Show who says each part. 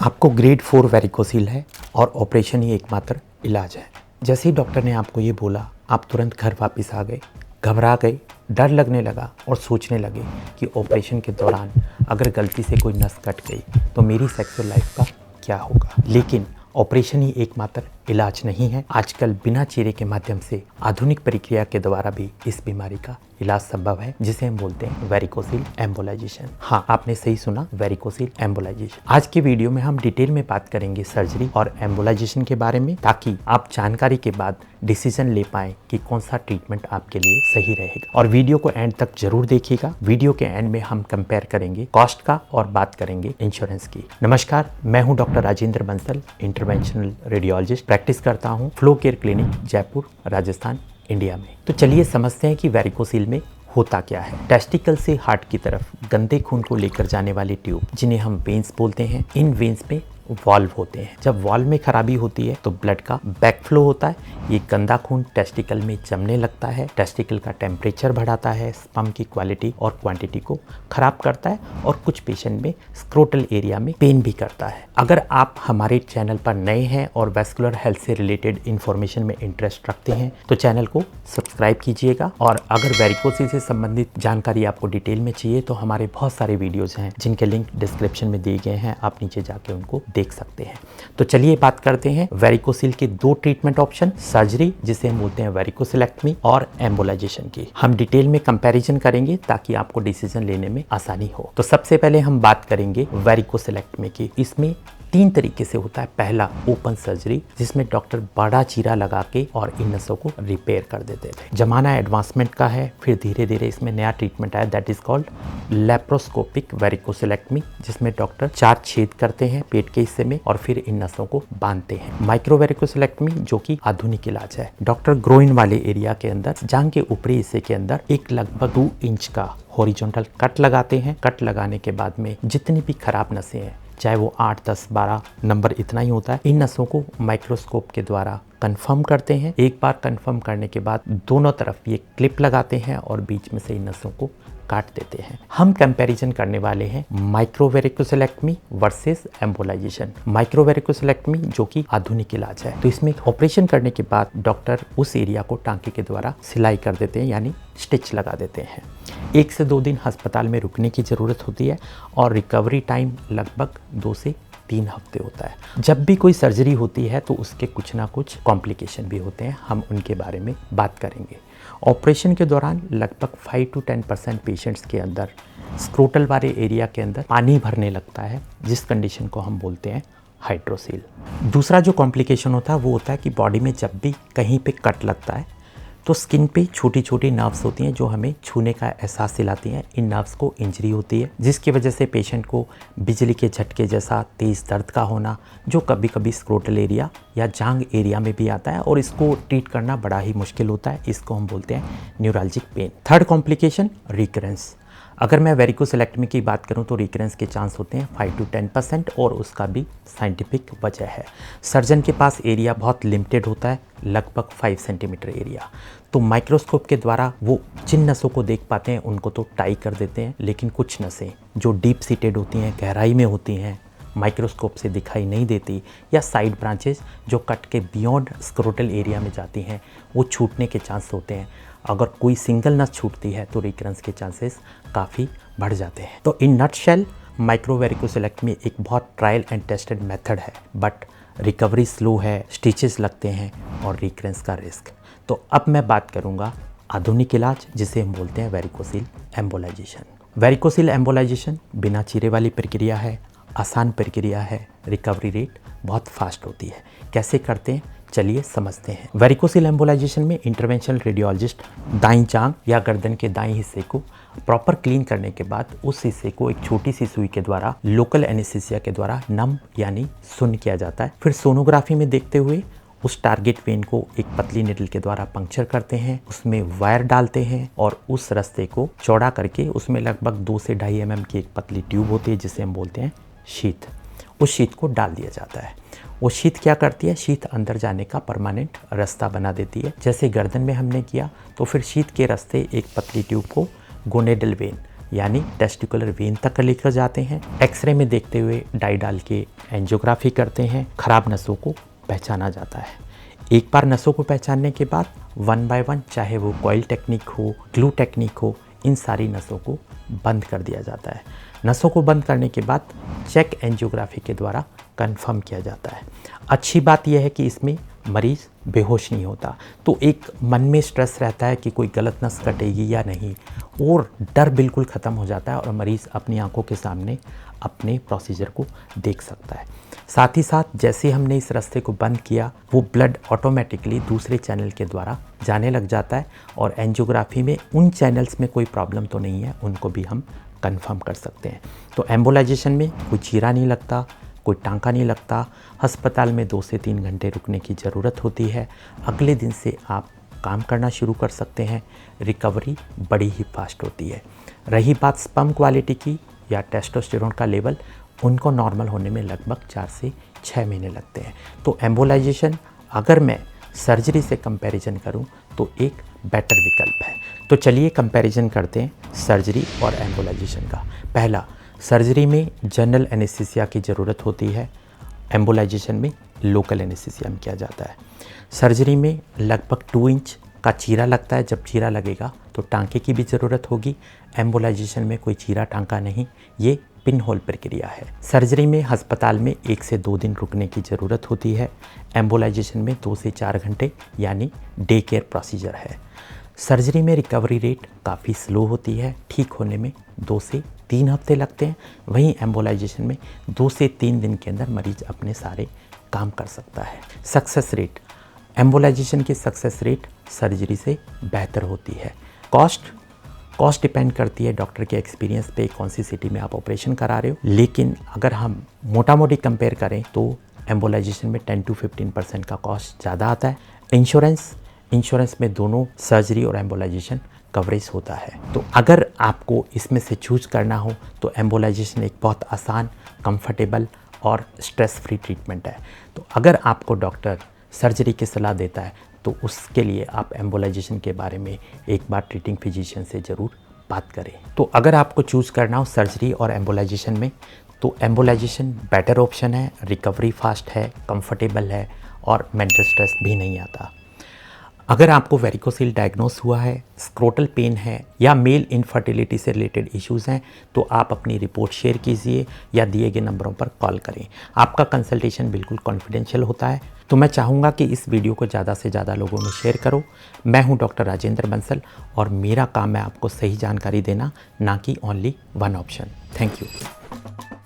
Speaker 1: आपको grade 4 varicocele है और ऑपरेशन ही एकमात्र इलाज है। जैसे ही डॉक्टर ने आपको ये बोला, आप तुरंत घर वापस आ गए, घबरा गए, डर लगने लगा और सोचने लगे कि ऑपरेशन के दौरान अगर गलती से कोई नस कट गई तो मेरी सेक्सुअल लाइफ का क्या होगा। लेकिन ऑपरेशन ही एकमात्र इलाज नहीं है। आजकल बिना चीरे के माध्यम से आधुनिक प्रक्रिया के द्वारा भी इस बीमारी का इलाज संभव है, जिसे हम बोलते हैं वेरिकोसिल एम्बोलाइजेशन। हाँ, आपने सही सुना, वेरिकोसिल एम्बोलाइजेशन। आज के वीडियो में हम डिटेल में बात करेंगे सर्जरी और एम्बोलाइजेशन के बारे में, ताकि आप जानकारी के बाद डिसीजन ले पाएं कि कौन सा ट्रीटमेंट आपके लिए सही रहेगा। और वीडियो को एंड तक जरूर देखिएगा। वीडियो के एंड में हम कंपेयर करेंगे कॉस्ट का और बात करेंगे इंश्योरेंस की। नमस्कार, मैं हूं doctor Rajendra Bansal, interventional radiologist. Practice करता हूं flow care clinic, Jaipur, Rajasthan, India में। तो चलिए समझते हैं कि वेरिकोसिल में होता क्या है। टेस्टिकल से हार्ट की तरफ गंदे खून को लेकर जाने वाले ट्यूब, जिन्हें हम वेन्स बोलते हैं, इन वेन्स में वाल्व होते हैं। जब वाल्व में खराबी होती है तो ब्लड का बैकफ्लो होता है। ये गंदा खून टेस्टिकल में जमने लगता है, टेस्टिकल का टेम्परेचर बढ़ाता है, स्पर्म की क्वालिटी और क्वांटिटी को खराब करता है और कुछ पेशेंट में स्क्रोटल एरिया में पेन भी करता है। अगर आप हमारे चैनल पर नए हैं और वैस्कुलर हेल्थ से रिलेटेड इंफॉर्मेशन में इंटरेस्ट रखते हैं तो चैनल को सब्सक्राइब कीजिएगा। और अगर वेरिकोसिल से संबंधित जानकारी आपको डिटेल में चाहिए तो हमारे बहुत सारे वीडियोज हैं जिनके लिंक डिस्क्रिप्शन में दिए गए हैं, आप नीचे जाके उनको देख सकते हैं। तो चलिए बात करते हैं वेरिकोसिल के दो ट्रीटमेंट ऑप्शन, सर्जरी जिसे हम बोलते हैं वेरिकोसिलेक्टमी और एम्बोलाइजेशन की। हम डिटेल में कंपैरिजन करेंगे ताकि आपको डिसीजन लेने में आसानी हो। तो सबसे पहले हम बात करेंगे वेरिकोसिलेक्टमी की। इसमें 3 तरीके से होता है। पहला ओपन सर्जरी, जिसमें डॉक्टर बड़ा चीरा लगा के और इन नसों को रिपेयर कर देते थे। जमाना एडवांसमेंट का है, फिर धीरे धीरे इसमें नया ट्रीटमेंट आया, दैट इज कॉल्ड लेप्रोस्कोपिक वेरिकोसिलेक्टमी, जिसमें डॉक्टर 4 छेद करते हैं पेट के हिस्से में और फिर इन नसों को बांधते हैं। माइक्रो वेरिकोसिलेक्टमी, जो कि आधुनिक इलाज है, डॉक्टर ग्रोइन वाले एरिया के अंदर, जांघ के ऊपरी हिस्से के अंदर एक लगभग 2 इंच का हॉरिजॉन्टल कट लगाते हैं। कट लगाने के बाद में जितनी भी खराब नसें हैं, चाहे वो 8, 10, 12 नंबर इतना ही होता है, इन नसों को माइक्रोस्कोप के द्वारा कंफर्म करते हैं। एक बार कंफर्म करने के बाद दोनों तरफ ये क्लिप लगाते हैं और बीच में से इन नसों को काट देते हैं। हम कंपैरिजन करने वाले हैं माइक्रो वेरिकोसिलेक्टमी वर्सेस एम्बोलाइजेशन। माइक्रो वेरिकोसिलेक्टमी जो कि आधुनिक इलाज है, तो इसमें ऑपरेशन करने के बाद डॉक्टर उस एरिया को टांके के द्वारा सिलाई कर देते हैं, यानी स्टिच लगा देते हैं। 1 से 2 दिन अस्पताल में रुकने की ज़रूरत होती है और रिकवरी टाइम लगभग 2 से 3 हफ्ते होता है। जब भी कोई सर्जरी होती है तो उसके कुछ ना कुछ कॉम्प्लिकेशन भी होते हैं, हम उनके बारे में बात करेंगे। ऑपरेशन के दौरान लगभग 5 to 10% पेशेंट्स के अंदर स्क्रोटल वाले एरिया के अंदर पानी भरने लगता है, जिस कंडीशन को हम बोलते हैं हाइड्रोसिल। दूसरा जो कॉम्प्लिकेशन होता है वो होता है कि बॉडी में जब भी कहीं पे कट लगता है तो स्किन पे छोटी छोटी नर्व्स होती हैं जो हमें छूने का एहसास दिलाती हैं। इन नर्व्स को इंजरी होती है, जिसकी वजह से पेशेंट को बिजली के झटके जैसा तेज़ दर्द का होना, जो कभी कभी स्क्रोटल एरिया या जांघ एरिया में भी आता है और इसको ट्रीट करना बड़ा ही मुश्किल होता है। इसको हम बोलते हैं neuralgic pen. Third complication recurrence. अगर मैं वेरिकोसिलेक्टमी की बात करूं तो रिकरेंस के चांस होते हैं 5 to 10% और उसका भी साइंटिफिक वजह है। सर्जन के पास एरिया बहुत लिमिटेड होता है, लगभग 5 सेंटीमीटर एरिया। तो माइक्रोस्कोप के द्वारा वो जिन नसों को देख पाते हैं उनको तो टाई कर देते हैं, लेकिन कुछ नसें जो डीप सीटेड होती हैं, गहराई में होती हैं, माइक्रोस्कोप से दिखाई नहीं देती, या साइड ब्रांचेस जो कट के बियॉन्ड स्क्रोटल एरिया में जाती हैं, वो छूटने के चांस होते हैं। अगर कोई सिंगल नस छूटती है तो रिकरेंस के चांसेस काफ़ी बढ़ जाते हैं। तो इन नटशेल माइक्रो वेरिकोसिलेक्टमी एक बहुत ट्रायल एंड टेस्टेड मेथड है, बट रिकवरी स्लो है, स्टिचेस लगते हैं और रिकरेंस का रिस्क। तो अब मैं बात करूंगा आधुनिक इलाज, जिसे हम बोलते हैं वेरिकोसिल एम्बोलाइजेशन। वेरिकोसिल एम्बोलाइजेशन बिना चीरे वाली प्रक्रिया है, आसान प्रक्रिया है, रिकवरी रेट बहुत फास्ट होती है। कैसे करते हैं चलिए समझते हैं। वेरिकोसिल एम्बोलाइजेशन में इंटरवेंशनल रेडियोलॉजिस्ट दाईं जांघ या गर्दन के दाईं हिस्से को प्रॉपर क्लीन करने के बाद उस हिस्से को एक छोटी सी सुई के द्वारा लोकल एनेस्थीसिया के द्वारा नम यानी सुन्न किया जाता है। फिर सोनोग्राफी में देखते हुए उस टारगेट वेन को एक पतली निडल के द्वारा पंक्चर करते हैं, उसमें वायर डालते हैं और उस रास्ते को चौड़ा करके उसमें लगभग 2 से 2.5 mm की एक पतली ट्यूब होती है, जिसे हम बोलते हैं शीथ। उस शीथ को डाल दिया जाता है। वो शीथ क्या करती है, शीथ अंदर जाने का परमानेंट रास्ता बना देती है। जैसे गर्दन में हमने किया तो फिर शीथ के रास्ते एक पतली ट्यूब को गोनेडल वेन यानी टेस्टिकुलर वेन तक लेकर जाते हैं। एक्सरे में देखते हुए डाई डाल के एंजियोग्राफी करते हैं। खराब नसों को पहचाना जाता है। एक बार नसों को पहचानने के बाद 1 बाय 1, चाहे वो कॉइल टेक्निक हो, ग्लू टेक्निक हो, इन सारी नसों को बंद कर दिया जाता है। नसों को बंद करने के बाद चेक एंजियोग्राफी के द्वारा कंफर्म किया जाता है। अच्छी बात यह है कि इसमें मरीज़ बेहोश नहीं होता, तो एक मन में स्ट्रेस रहता है कि कोई गलत नस कटेगी या नहीं, और डर बिल्कुल ख़त्म हो जाता है और मरीज़ अपनी आंखों के सामने अपने प्रोसीजर को देख सकता है। साथ ही साथ जैसे हमने इस रास्ते को बंद किया, वो ब्लड ऑटोमेटिकली दूसरे चैनल के द्वारा जाने लग जाता है और एंजियोग्राफी में उन चैनल्स में कोई प्रॉब्लम तो नहीं है, उनको भी हम कंफर्म कर सकते हैं। तो एम्बोलाइजेशन में कोई चीरा नहीं लगता, कोई टांका नहीं लगता। अस्पताल में 2 से 3 घंटे रुकने की ज़रूरत होती है। अगले दिन से आप काम करना शुरू कर सकते हैं। रिकवरी बड़ी ही फास्ट होती है। रही बात स्पर्म क्वालिटी की या टेस्टोस्टेरोन का लेवल, उनको नॉर्मल होने में लगभग 4 से 6 महीने लगते हैं। तो एम्बोलाइजेशन अगर मैं सर्जरी से कंपैरिजन करूं तो एक बेटर विकल्प है। तो चलिए कंपैरिजन करते हैं सर्जरी और एम्बोलाइजेशन का। पहला, सर्जरी में जनरल एनेस्थीसिया की ज़रूरत होती है। एम्बोलाइजेशन में लोकल एनेस्थीसिया में किया जाता है। सर्जरी में लगभग 2 इंच का चीरा लगता है। जब चीरा लगेगा तो टांके की भी ज़रूरत होगी। एम्बोलाइजेशन में कोई चीरा टांका नहीं, ये पिन होल प्रक्रिया है। सर्जरी में अस्पताल में 1 से 2 दिन रुकने की ज़रूरत होती है। एम्बोलाइजेशन में 2 से 4 घंटे यानी डे केयर प्रोसीजर है। सर्जरी में रिकवरी रेट काफ़ी स्लो होती है, ठीक होने में 2 से 3 हफ्ते लगते हैं। वहीं एम्बोलाइजेशन में 2 से 3 दिन के अंदर मरीज अपने सारे काम कर सकता है। सक्सेस रेट, एम्बोलाइजेशन की सक्सेस रेट सर्जरी से बेहतर होती है। कॉस्ट डिपेंड करती है डॉक्टर के एक्सपीरियंस पे, कौन सी सिटी में आप ऑपरेशन करा रहे हो। लेकिन अगर हम मोटा मोटी कंपेयर करें तो एम्बोलाइजेशन में 10 to 15% का कॉस्ट ज़्यादा आता है। इंश्योरेंस में दोनों सर्जरी और एम्बोलाइजेशन कवरेज होता है। तो अगर आपको इसमें से चूज करना हो तो एम्बोलाइजेशन एक बहुत आसान, कंफर्टेबल और स्ट्रेस फ्री ट्रीटमेंट है। तो अगर आपको डॉक्टर सर्जरी की सलाह देता है तो उसके लिए आप एम्बोलाइजेशन के बारे में एक बार ट्रीटिंग फिजिशियन से ज़रूर बात करें। तो अगर आपको चूज़ करना हो सर्जरी और एम्बोलाइजेशन में, तो एम्बोलाइजेशन बेटर ऑप्शन है। रिकवरी फास्ट है, कंफर्टेबल है और मेंटल स्ट्रेस भी नहीं आता। अगर आपको वेरिकोसील डायग्नोस हुआ है, स्क्रोटल पेन है या मेल इनफर्टिलिटी से रिलेटेड इश्यूज़ हैं, तो आप अपनी रिपोर्ट शेयर कीजिए या दिए गए नंबरों पर कॉल करें। आपका कंसल्टेशन बिल्कुल कॉन्फिडेंशियल होता है। तो मैं चाहूँगा कि इस वीडियो को ज़्यादा से ज़्यादा लोगों में शेयर करो। मैं हूँ डॉक्टर राजेंद्र बंसल और मेरा काम है आपको सही जानकारी देना, ना कि only one option. Thank you.